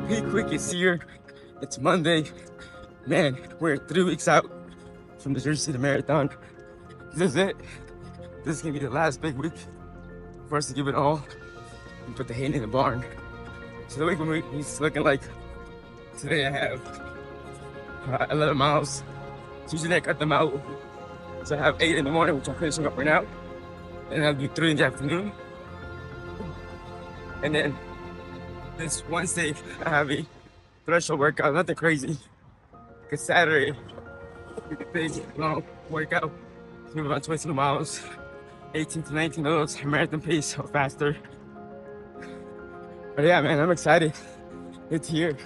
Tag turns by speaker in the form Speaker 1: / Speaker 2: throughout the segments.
Speaker 1: Peak week is here. It's Monday. Man, we're 3 weeks out from the Jersey City Marathon. This is it. This is gonna be the last big week for us to give it all and put the hay in the barn. So the week is looking like today I have 11 miles. So usually I cut them out. So I have 8 in the morning, which I'm finishing up right now. And I'll do 3 in the afternoon. And then this Wednesday, I have a threshold workout, nothing crazy. Because Saturday, a big, long workout. It's about 22 miles, 18 to 19 of those, marathon pace or faster. But yeah, man, I'm excited. It's here.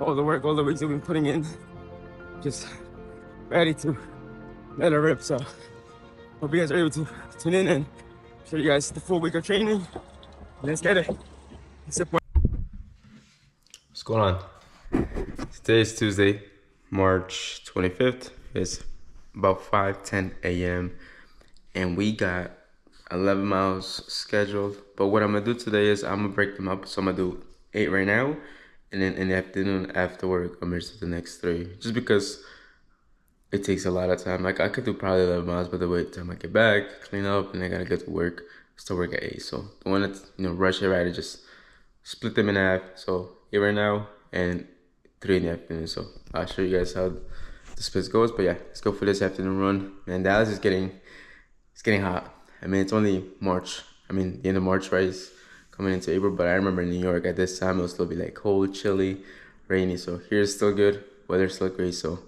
Speaker 1: All the work, all the weeks we've been putting in, just ready to let it rip. So hope you guys are able to tune in and show you guys the full week of training. Let's get it.
Speaker 2: What's going on? Today is Tuesday, March 25th. It's about 5:10 a.m. and we got 11 miles scheduled. But what I'm gonna do today is I'm gonna break them up. So I'm gonna do 8 right now, and then in the afternoon after work, I'm gonna do the next 3. Just because it takes a lot of time. Like I could do probably 11 miles, but the wait time I get back, clean up, and I gotta get to work. Still work at 8. So the one that's rush it right, I just split them in half. So 8 right now and 3 in the afternoon. So I'll show you guys how the split goes. But yeah, let's go for this afternoon run. Man, Dallas is getting hot. I mean, it's only March. I mean, the end of March, right? It's coming into April. But I remember in New York at this time, it'll still be like cold, chilly, rainy. So here's still good. Weather's still great. So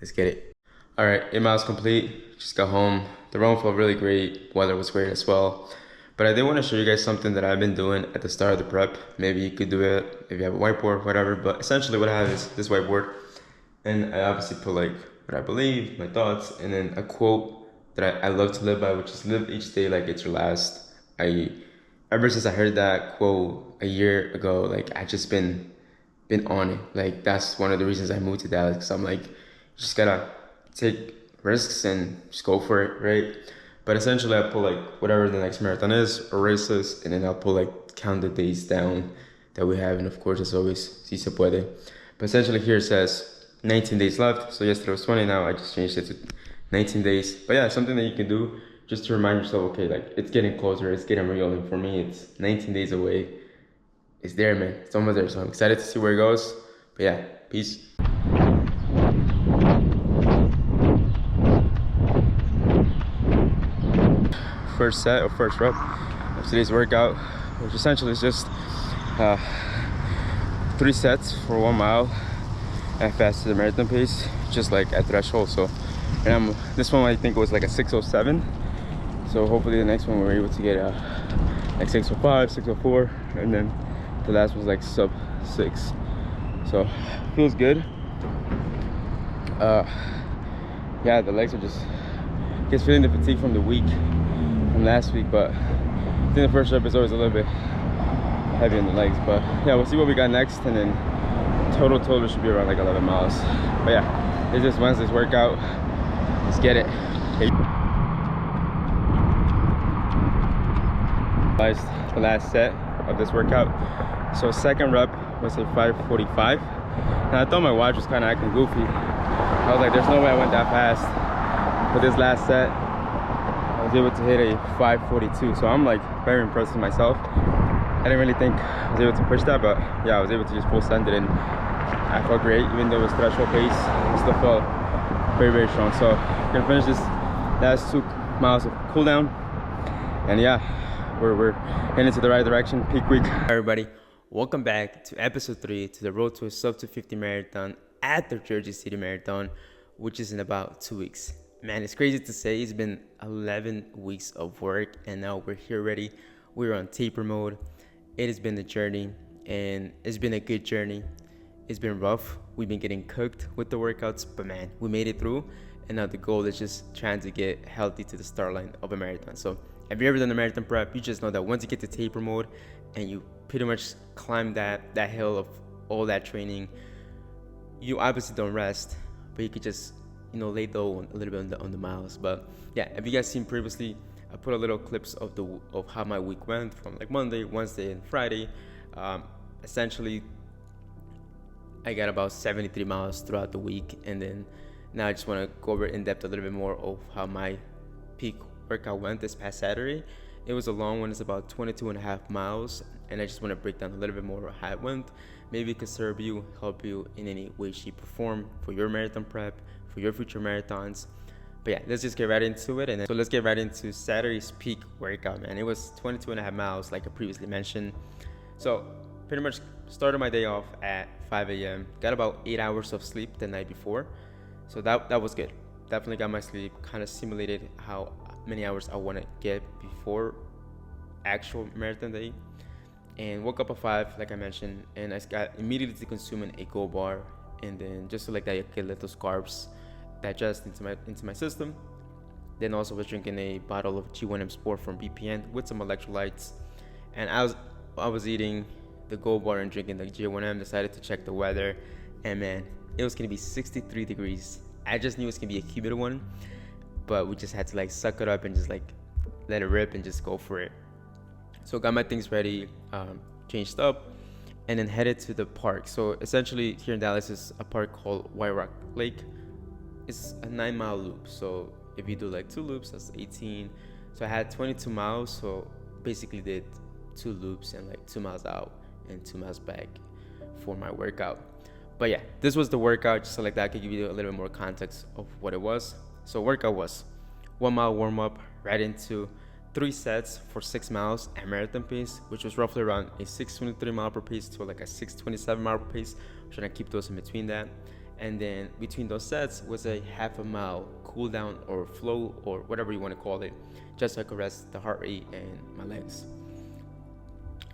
Speaker 2: let's get it. All right, 8 miles complete. Just got home. The run felt really great. Weather was great as well. But I did want to show you guys something that I've been doing at the start of the prep. Maybe you could do it if you have a whiteboard, whatever. But essentially what I have is this whiteboard. And I obviously put like what I believe, my thoughts, and then a quote that I love to live by, which is live each day like it's your last. Ever since I heard that quote a year ago, like I just been on it. Like that's one of the reasons I moved to Dallas. Because I'm like, you just gotta take risks and just go for it, right? But essentially I pull like whatever the next marathon is or race is, and then I'll pull like count the days down that we have, and of course as always, si se puede. But essentially here it says 19 days left. So yesterday was 20, now I just changed it to 19 days. But yeah, something that you can do just to remind yourself, okay, like it's getting closer, it's getting real, and for me it's 19 days away. It's there, man, it's almost there. So I'm excited to see where it goes. But yeah, peace. First set or first rep of today's workout, which essentially is just 3 sets for 1 mile at fast the marathon pace, just like at threshold. So, and this one I think was like a 6:07. So hopefully the next one we're able to get like 6:05, 6:04, and then the last was like sub 6. So feels good. Yeah, the legs are just feeling the fatigue from the week. From last week, but I think the first rep is always a little bit heavy on the legs. But yeah, we'll see what we got next, and then total should be around like 11 miles. But yeah, it's just Wednesday's workout. Let's get it. The last set of this workout. So second rep was a 5:45. And I thought my watch was kind of acting goofy. I was like, there's no way I went that fast. But this last set, I was able to hit a 5:42, so I'm like very impressed with myself. I didn't really think I was able to push that, but yeah, I was able to just full send it, and I felt great. Even though it was threshold pace, I still felt very strong. So I'm gonna finish this last 2 miles of cool down, and yeah, we're heading to the right direction. Peak week.
Speaker 3: Hi everybody, welcome back to episode 3 to the road to a sub 250 marathon at the Jersey City Marathon, which is in about 2 weeks. Man, it's crazy to say it's been 11 weeks of work, and now we're here ready. We're on taper mode. It has been a journey, and it's been a good journey. It's been rough. We've been getting cooked with the workouts, but man, we made it through, and now the goal is just trying to get healthy to the start line of a marathon. So if you've ever done a marathon prep, you just know that once you get to taper mode and you pretty much climb that hill of all that training, you obviously don't rest, but you could just lay low a little bit on the miles. But yeah, if you guys seen previously, I put a little clips of how my week went from like Monday, Wednesday, and Friday. Essentially, I got about 73 miles throughout the week, and then now I just want to go over in depth a little bit more of how my peak workout went this past Saturday. It was a long one. It's about 22 and a half miles, and I just want to break down a little bit more how it went. Maybe it can serve you, help you in any way, shape, or form for your marathon prep, for your future marathons. But yeah, let's just get right into it. So let's get right into Saturday's peak workout, man. It was 22 and a half miles, like I previously mentioned. So pretty much started my day off at 5 a.m. Got about 8 hours of sleep the night before. So that was good. Definitely got my sleep, kind of simulated how many hours I want to get before actual marathon day. And woke up at 5, like I mentioned, and I got immediately consuming a Gold bar, and then just so like that I could let those carbs digest into my system. Then also was drinking a bottle of G1M Sport from BPN with some electrolytes, and I was eating the Gold bar and drinking the G1M. Decided to check the weather, and man, it was gonna be 63 degrees. I just knew it was gonna be a humid one, but we just had to like suck it up and just like let it rip and just go for it. So got my things ready, changed up, and then headed to the park. So essentially here in Dallas is a park called White Rock Lake. It's a 9-mile loop. So if you do like 2 loops, that's 18. So I had 22 miles. So basically did 2 loops and like 2 miles out and 2 miles back for my workout. But yeah, this was the workout, just so like that I could give you a little bit more context of what it was. So workout was 1 mile warm up, right into 3 sets for 6 miles at marathon pace, which was roughly around a 623 mile per pace to like a 627 mile per pace. I'm trying to keep those in between that. And then between those sets was a half a mile cool down or flow or whatever you want to call it, just so I could rest the heart rate and my legs.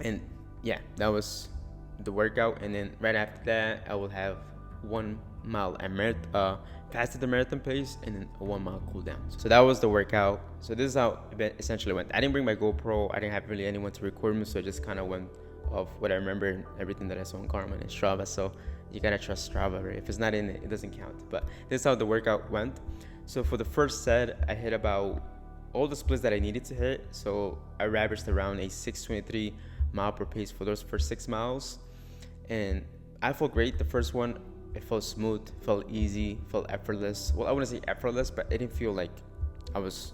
Speaker 3: And yeah, that was the workout. And then right after that, I will have 1 mile at faster the marathon pace, and then a 1 mile cool down. So that was the workout. So this is how it essentially went. I didn't bring my GoPro. I didn't have really anyone to record me, so I just kind of went off what I remember and everything that I saw on Garmin and Strava. So you gotta trust Strava, right? If it's not in it, it doesn't count. But this is how the workout went. So for the first set, I hit about all the splits that I needed to hit. So I averaged around a 623 mile per pace for those first 6 miles, and I felt great. The first one, it felt smooth, felt easy, felt effortless. Well, I wouldn't say effortless, but it didn't feel like I was,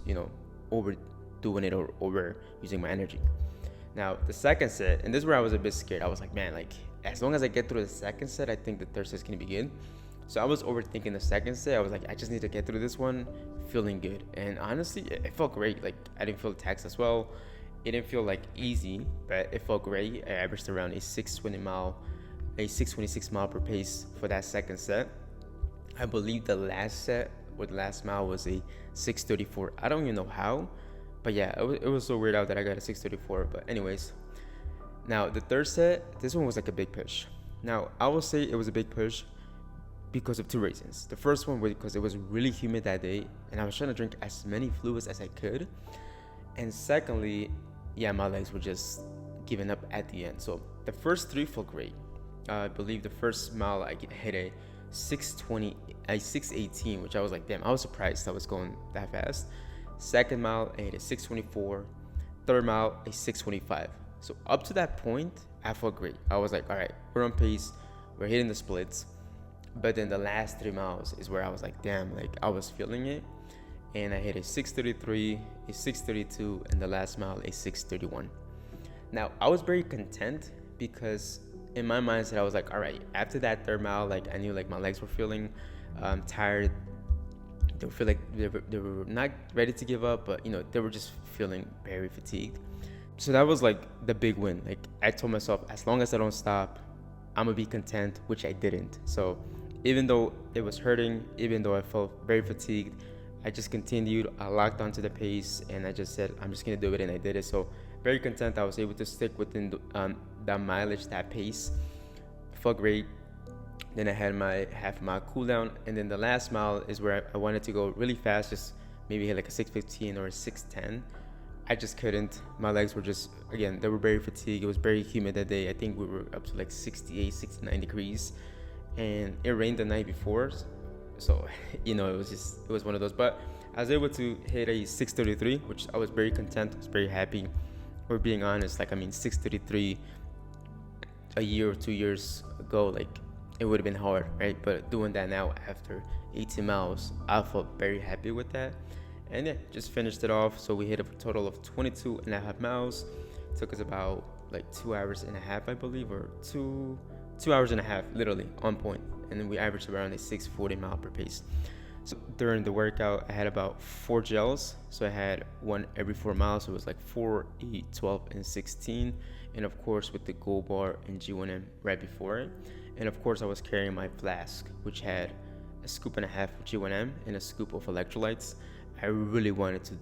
Speaker 3: overdoing it or over using my energy. Now, the second set, and this is where I was a bit scared. I was like, man, like, as long as I get through the second set, I think the third set's gonna be good. So I was overthinking the second set. I was like, I just need to get through this one feeling good. And honestly, it felt great. Like, I didn't feel taxed as well. It didn't feel like easy, but it felt great. I averaged around a 626 mile per pace for that second set. I believe the last set or the last mile was a 634. I don't even know how, but yeah, it was so weird out that I got a 634. But anyways, now the third set, this one was like a big push. Now I will say it was a big push because of 2 reasons. The first one was because it was really humid that day, and I was trying to drink as many fluids as I could. And secondly, yeah, my legs were just giving up at the end. So the first 3 felt great. I believe the first mile I hit a 618, which I was like, damn, I was surprised I was going that fast. Second mile, I hit a 624. Third mile, a 625. So up to that point, I felt great. I was like, all right, we're on pace. We're hitting the splits. But then the last 3 miles is where I was like, damn, like I was feeling it. And I hit a 633, a 632, and the last mile, a 631. Now, I was very content because in my mindset, I was like, all right, after that third mile, like I knew like my legs were feeling tired. They feel like they were not ready to give up, but they were just feeling very fatigued. So that was like the big win. Like I told myself, as long as I don't stop, I'm gonna be content, which I didn't. So even though it was hurting, even though I felt very fatigued, I just continued. I locked onto the pace, and I just said, I'm just gonna do it, and I did it. So very content. I was able to stick within that mileage, that pace. Felt great. Then I had my half mile cool down, and then the last mile is where I wanted to go really fast, just maybe hit like a 6:15 or a 6:10. I just couldn't. My legs were just, again, they were very fatigued. It was very humid that day. I think we were up to like 68, 69 degrees, and it rained the night before. So, it was one of those. But I was able to hit a 6:33, which I was very content. I was very happy. We're being honest, 6:33 a year or 2 years ago, like it would have been hard, right? But doing that now after 18 miles, I felt very happy with that. And yeah, just finished it off. So we hit a total of 22 and a half miles. It took us about like 2 hours and a half, I believe, or two hours and a half, literally on point. And then we averaged around a 640 mile per pace. So during the workout, I had about 4 gels. So I had one every 4 miles. So it was like 4, 8, 12, and 16. And of course, with the Gold Bar and G1M right before it. And of course, I was carrying my flask, which had a scoop and a half of G1M and a scoop of electrolytes. I really wanted to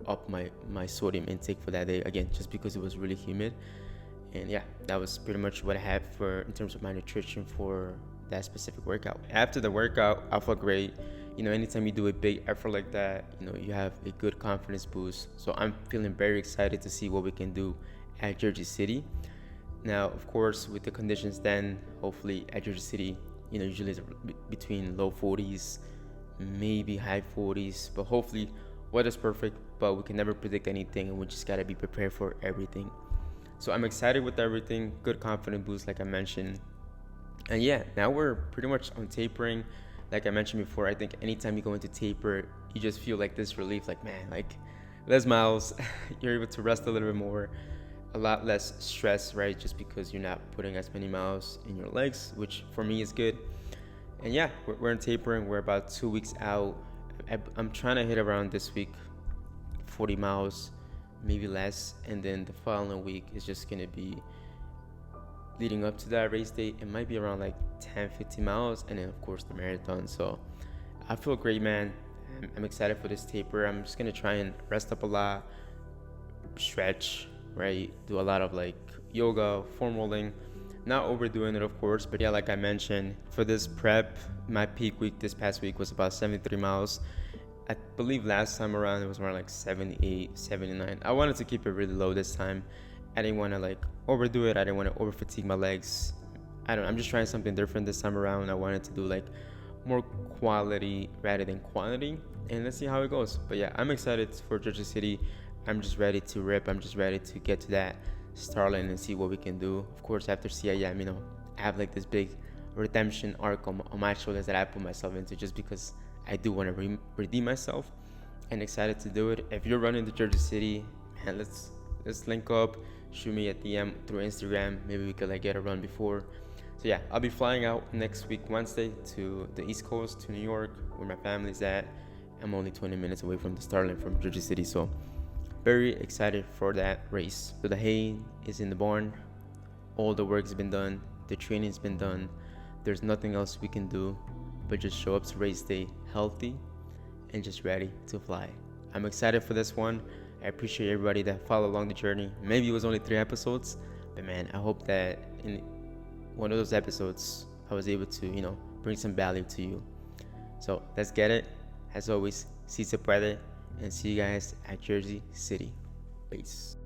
Speaker 3: up my sodium intake for that day, again, just because it was really humid. And yeah, that was pretty much what I had for in terms of my nutrition for that specific workout. After the workout, I felt great. You know, anytime you do a big effort like that, you know, you have a good confidence boost. So I'm feeling very excited to see what we can do at Jersey City. Now, of course, with the conditions then, hopefully at Jersey City, you know, usually it's between low 40s, maybe high 40s, but hopefully weather's perfect, but we can never predict anything, and we just gotta be prepared for everything. So I'm excited with everything, good confidence boost like I mentioned. And yeah, now we're pretty much on tapering. Like I mentioned before, I think anytime you go into taper, you just feel like this relief, like man, like less miles, you're able to rest a little bit more, a lot less stress, right? Just because you're not putting as many miles in your legs, which for me is good. And yeah, we're in tapering. We're about 2 weeks out. I'm trying to hit around this week 40 miles, maybe less. And then the following week is just going to be leading up to that race day. It might be around like 10, 15 miles. And then, of course, the marathon. So I feel great, man. I'm excited for this taper. I'm just going to try and rest up a lot, stretch, right? Do a lot of like yoga, foam rolling. Not overdoing it, of course, but yeah, like I mentioned, for this prep, my peak week this past week was about 73 miles. I believe last time around it was around like 78, 79. I wanted to keep it really low this time. I didn't want to like overdo it. I didn't want to over fatigue my legs. I'm just trying something different this time around. I wanted to do like more quality rather than quantity, and let's see how it goes. But yeah, I'm excited for Jersey City. I'm just ready to rip. I'm just ready to get to that Starland and see what we can do. Of course, after CIM, you know, I have like this big redemption arc on my shoulders that I put myself into just because I do want to redeem myself, and excited to do it. If you're running to Jersey City, man, let's link up. Shoot me a DM through Instagram. Maybe we could like get a run before. So yeah, I'll be flying out next week Wednesday to the East Coast, to New York, where my family's at. I'm only 20 minutes away from the Starland from Jersey City, so very excited for that race. So the hay is in the barn. All the work's been done. The training's been done. There's nothing else we can do but just show up to race day healthy and just ready to fly. I'm excited for this one. I appreciate everybody that followed along the journey. Maybe it was only 3 episodes, but man, I hope that in one of those episodes I was able to, you know, bring some value to you. So let's get it. As always, si se puede. And see you guys at Jersey City. Peace.